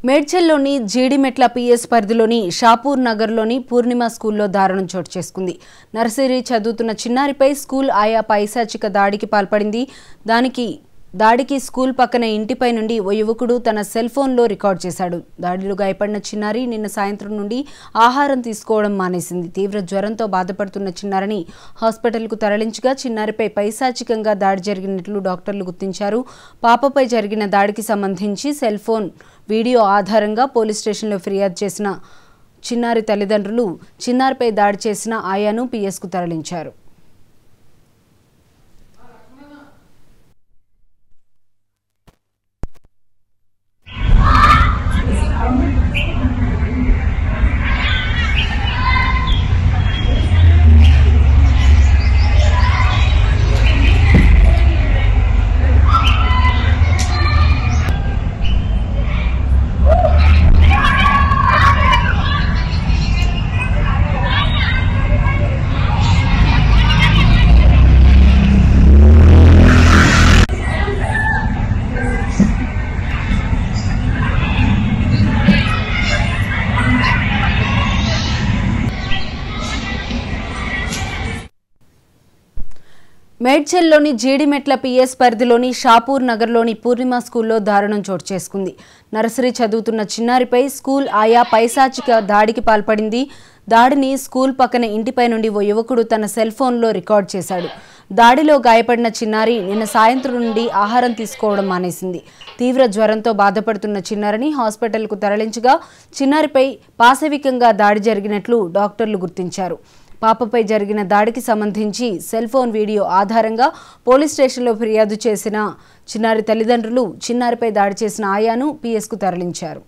మేడ్చల్లోని Jeedimetla PS పరిధిలోని షాపూర్ నగర్లోని పూర్ణిమ స్కూల్లో దారుణం చోటు చేసుకుంది. నర్సరీ చదువుతున్న చిన్నారిపై స్కూల్ ఆయా పైశాచిక దాడికి పాల్పడింది. దాడికి స్కూల్ పక్కన ఇంటిపై నుండి ఓ యువకుడు తన సెల్ ఫోన్లో రికార్డ్ చేశాడు. దాడిలో గాయపడిన చిన్నారి నిన్న సాయంత్రం నుండి ఆహారం తీసుకోవడం మానేసింది. తీవ్ర జ్వరంతో బాధపడుతున్న చిన్నారిని హాస్పిటల్కు తరలించగా చిన్నారిపై పైశాచికంగా దాడి జరిగినట్లు డాక్టర్లు గుర్తించారు. పాపపై జరిగిన దాడికి సంబంధించి సెల్ ఫోన్ వీడియో ఆధారంగా పోలీస్ స్టేషన్లో ఫిర్యాదు చేసిన చిన్నారి తల్లిదండ్రులు చిన్నారిపై దాడి చేసిన ఆయాను పిఎస్కు తరలించారు. మేడ్చల్లోని జీడిమెట్ల పిఎస్ పరిధిలోని షాపూర్ నగర్లోని పూర్ణిమ స్కూల్లో దారుణం చోటు చేసుకుంది. నర్సరీ చదువుతున్న చిన్నారిపై స్కూల్ ఆయా పైశాచిక దాడికి పాల్పడింది. దాడిని స్కూల్ పక్కన ఇంటిపై నుండి ఓ యువకుడు తన సెల్ ఫోన్లో రికార్డ్ చేశాడు. దాడిలో గాయపడిన చిన్నారి నిన్న సాయంత్రం నుండి ఆహారం తీసుకోవడం మానేసింది. తీవ్ర జ్వరంతో బాధపడుతున్న చిన్నారిని హాస్పిటల్కు తరలించగా చిన్నారిపై పాశవికంగా దాడి జరిగినట్లు డాక్టర్లు గుర్తించారు. పాపపై జరిగిన దాడికి సంబంధించి సెల్ ఫోన్ వీడియో ఆధారంగా పోలీస్ స్టేషన్లో ఫిర్యాదు చేసిన చిన్నారి తల్లిదండ్రులు చిన్నారిపై దాడి చేసిన ఆయాను పిఎస్కు తరలించారు.